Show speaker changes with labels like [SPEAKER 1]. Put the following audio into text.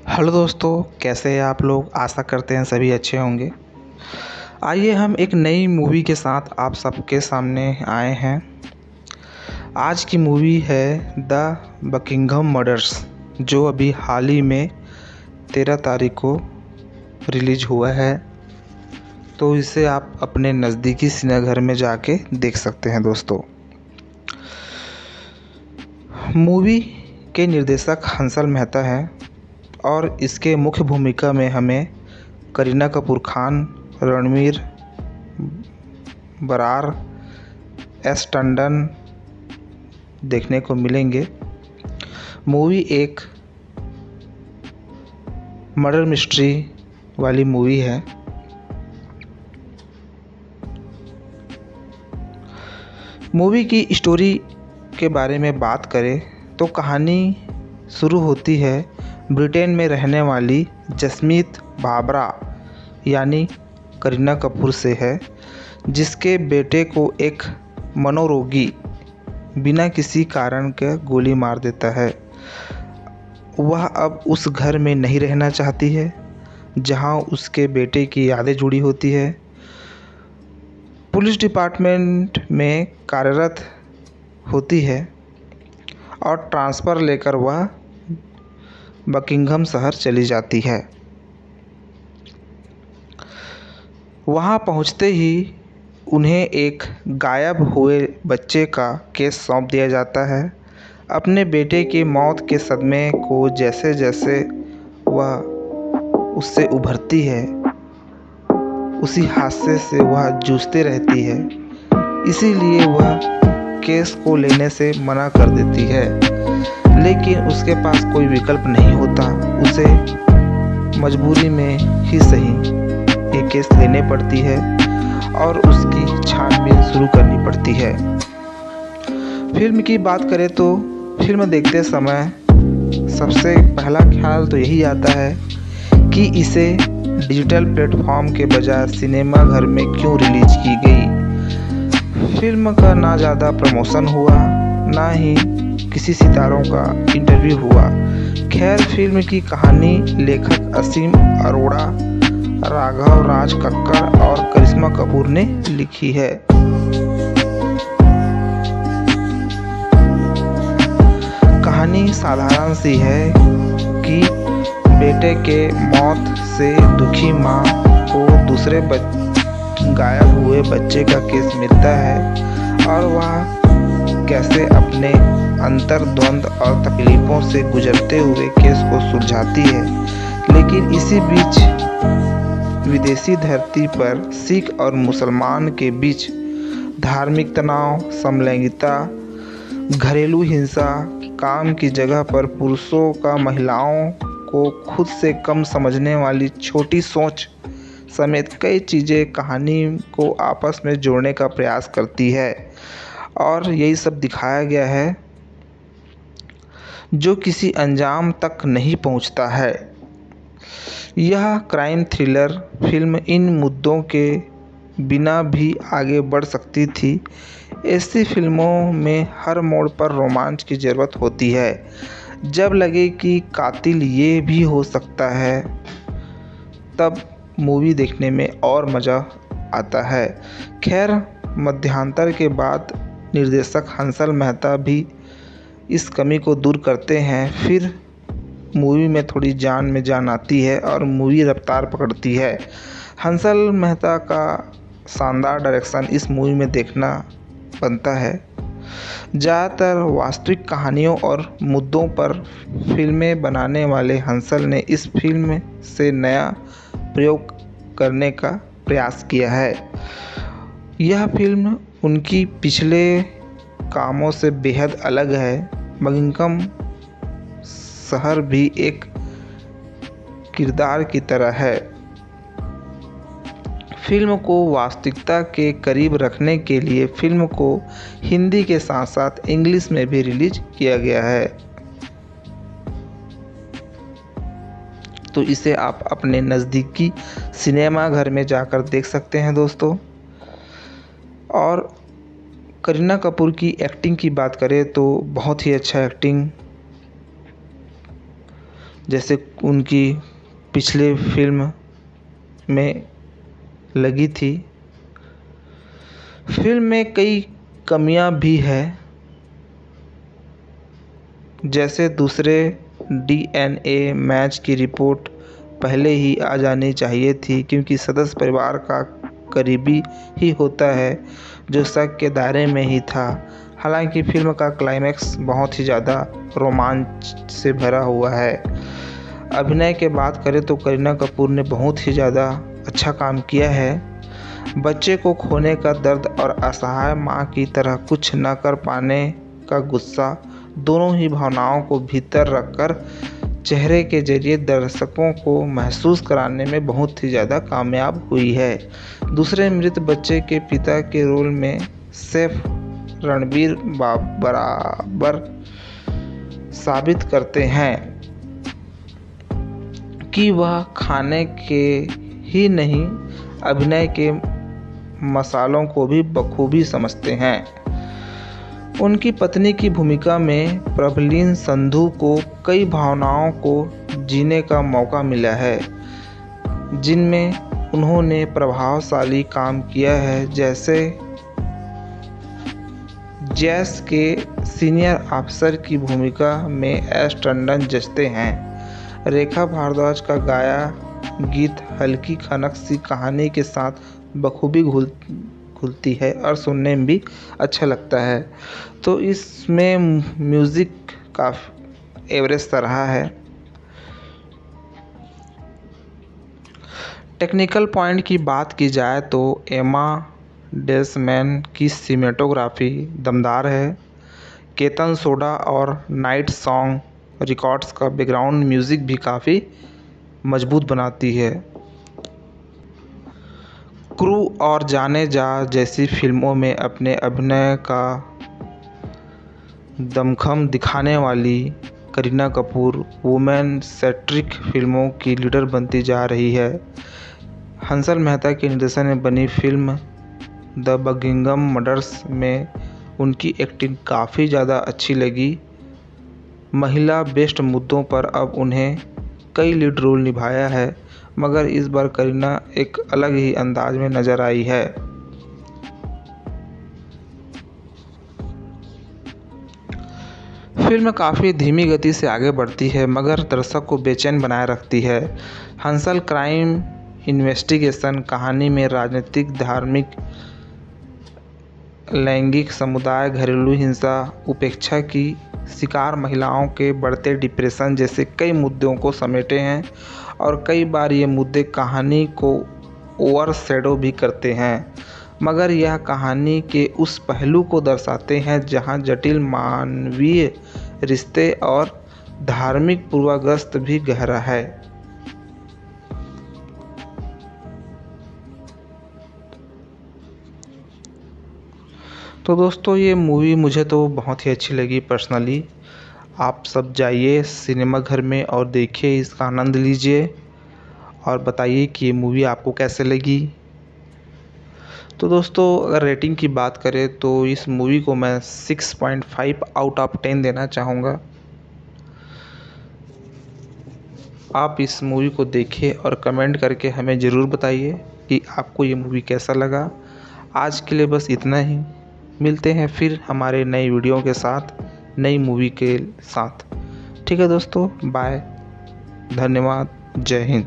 [SPEAKER 1] Hello दोस्तों, कैसे हैं आप लोग। आशा करते हैं सभी अच्छे होंगे। आइए हम एक नई मूवी के साथ आप सबके सामने आए हैं। आज की मूवी है द बकिंघम मर्डर्स, जो अभी हाल ही में 13 तारीख को रिलीज हुआ है। तो इसे आप अपने नज़दीकी सिनेमाघर में जाके देख सकते हैं दोस्तों। मूवी के निर्देशक हंसल मेहता हैं और इसके मुख्य भूमिका में हमें करीना कपूर खान, रणवीर बरार, एस टंडन देखने को मिलेंगे। मूवी एक मर्डर मिस्ट्री वाली मूवी है। मूवी की स्टोरी के बारे में बात करें तो कहानी शुरू होती है ब्रिटेन में रहने वाली जसमीत बाबरा यानी करीना कपूर से है, जिसके बेटे को एक मनोरोगी बिना किसी कारण के गोली मार देता है। वह अब उस घर में नहीं रहना चाहती है जहां उसके बेटे की यादें जुड़ी होती है। पुलिस डिपार्टमेंट में कार्यरत होती है और ट्रांसफ़र लेकर वह बकिंघम शहर चली जाती है। वहां पहुंचते ही उन्हें एक गायब हुए बच्चे का केस सौंप दिया जाता है। अपने बेटे की मौत के सदमे को जैसे जैसे वह उससे उभरती है, उसी हादसे से वह जूझती रहती है। इसीलिए वह केस को लेने से मना कर देती है, लेकिन उसके पास कोई विकल्प नहीं होता। उसे मजबूरी में ही सही ये केस लेने पड़ती है और उसकी छानबीन शुरू करनी पड़ती है। फिल्म की बात करें तो फिल्म देखते समय सबसे पहला ख्याल तो यही आता है कि इसे डिजिटल प्लेटफॉर्म के बजाय सिनेमा घर में क्यों रिलीज की गई। फिल्म का ना ज़्यादा प्रमोशन हुआ, ना ही किसी सितारों का इंटरव्यू हुआ। खैर, फिल्म की कहानी लेखक असीम अरोड़ा, राघव राज कक्कड़ और करिश्मा कपूर ने लिखी है। कहानी साधारण सी है कि बेटे के मौत से दुखी माँ को दूसरे गायब हुए बच्चे का केस मिलता है और वह कैसे अपने अंतर्द्वंद और तकलीफ़ों से गुजरते हुए केस को सुलझाती है। लेकिन इसी बीच विदेशी धरती पर सिख और मुसलमान के बीच धार्मिक तनाव, समलैंगिकता, घरेलू हिंसा, काम की जगह पर पुरुषों का महिलाओं को खुद से कम समझने वाली छोटी सोच समेत कई चीज़ें कहानी को आपस में जोड़ने का प्रयास करती है। और यही सब दिखाया गया है जो किसी अंजाम तक नहीं पहुंचता है। यह क्राइम थ्रिलर फिल्म इन मुद्दों के बिना भी आगे बढ़ सकती थी। ऐसी फिल्मों में हर मोड़ पर रोमांच की ज़रूरत होती है। जब लगे कि कातिल ये भी हो सकता है, तब मूवी देखने में और मज़ा आता है। खैर, मध्यांतर के बाद निर्देशक हंसल मेहता भी इस कमी को दूर करते हैं। फिर मूवी में थोड़ी जान में जान आती है और मूवी रफ्तार पकड़ती है। हंसल मेहता का शानदार डायरेक्शन इस मूवी में देखना बनता है। ज़्यादातर वास्तविक कहानियों और मुद्दों पर फिल्में बनाने वाले हंसल ने इस फिल्म से नया प्रयोग करने का प्रयास किया है। यह फिल्म उनकी पिछले कामों से बेहद अलग है। बकिंघम शहर भी एक किरदार की तरह है। फिल्म को वास्तविकता के करीब रखने के लिए फिल्म को हिंदी के साथ साथ इंग्लिश में भी रिलीज किया गया है। तो इसे आप अपने नज़दीकी सिनेमा घर में जाकर देख सकते हैं दोस्तों। और करीना कपूर की एक्टिंग की बात करें तो बहुत ही अच्छा एक्टिंग जैसे उनकी पिछले फिल्म में लगी थी। फिल्म में कई कमियां भी है, जैसे दूसरे डीएनए मैच की रिपोर्ट पहले ही आ जानी चाहिए थी, क्योंकि सदस्य परिवार का करीबी ही होता है जो शक के दायरे में ही था। हालांकि फिल्म का क्लाइमैक्स बहुत ही ज़्यादा रोमांच से भरा हुआ है। अभिनय के बात करें तो करीना कपूर ने बहुत ही ज़्यादा अच्छा काम किया है। बच्चे को खोने का दर्द और असहाय माँ की तरह कुछ न कर पाने का गुस्सा, दोनों ही भावनाओं को भीतर रखकर चेहरे के जरिए दर्शकों को महसूस कराने में बहुत ही ज़्यादा कामयाब हुई है। दूसरे मृत बच्चे के पिता के रोल में सैफ रणबीर बराबर साबित करते हैं कि वह खाने के ही नहीं, अभिनय के मसालों को भी बखूबी समझते हैं। उनकी पत्नी की भूमिका में प्रभलीन संधू को कई भावनाओं को जीने का मौका मिला है, जिनमें उन्होंने प्रभावशाली काम किया है। जैसे जैस के सीनियर अफसर की भूमिका में एस टंडन जचते हैं। रेखा भारद्वाज का गाया गीत हल्की खनक सी कहानी के साथ बखूबी घुलती है और सुनने में भी अच्छा लगता है। तो इसमें म्यूज़िक काफ़ी एवरेज रहा है। टेक्निकल पॉइंट की बात की जाए तो एमा डेसमैन की सिनेमेटोग्राफी दमदार है। केतन सोडा और नाइट सॉन्ग रिकॉर्ड्स का बैकग्राउंड म्यूज़िक भी काफ़ी मजबूत बनाती है। क्रू और जाने जा जैसी फिल्मों में अपने अभिनय का दमखम दिखाने वाली करीना कपूर वुमेन सेंट्रिक फिल्मों की लीडर बनती जा रही है। हंसल मेहता के निर्देशन में बनी फिल्म द बकिंघम मर्डर्स में उनकी एक्टिंग काफ़ी ज़्यादा अच्छी लगी। महिला बेस्ड मुद्दों पर अब उन्हें कई लीड रोल निभाया है, मगर इस बार करीना एक अलग ही अंदाज में नज़र आई है। फिल्म काफ़ी धीमी गति से आगे बढ़ती है, मगर दर्शक को बेचैन बनाए रखती है। हंसल क्राइम इन्वेस्टिगेशन कहानी में राजनीतिक, धार्मिक, लैंगिक, समुदाय, घरेलू हिंसा, उपेक्षा की शिकार महिलाओं के बढ़ते डिप्रेशन जैसे कई मुद्दों को समेटे हैं, और कई बार ये मुद्दे कहानी को ओवरशैडो भी करते हैं, मगर यह कहानी के उस पहलू को दर्शाते हैं जहां जटिल मानवीय रिश्ते और धार्मिक पूर्वाग्रस्त भी गहरा है। तो दोस्तों, ये मूवी मुझे तो बहुत ही अच्छी लगी पर्सनली। आप सब जाइए सिनेमा घर में और देखिए, इसका आनंद लीजिए और बताइए कि ये मूवी आपको कैसे लगी। तो दोस्तों, अगर रेटिंग की बात करें तो इस मूवी को मैं 6.5 आउट ऑफ 10 देना चाहूँगा। आप इस मूवी को देखिए और कमेंट करके हमें ज़रूर बताइए कि आपको ये मूवी कैसा लगा। आज के लिए बस इतना ही। मिलते हैं फिर हमारे नई वीडियो के साथ, नई मूवी के साथ। ठीक है दोस्तों, बाय, धन्यवाद, जय हिंद।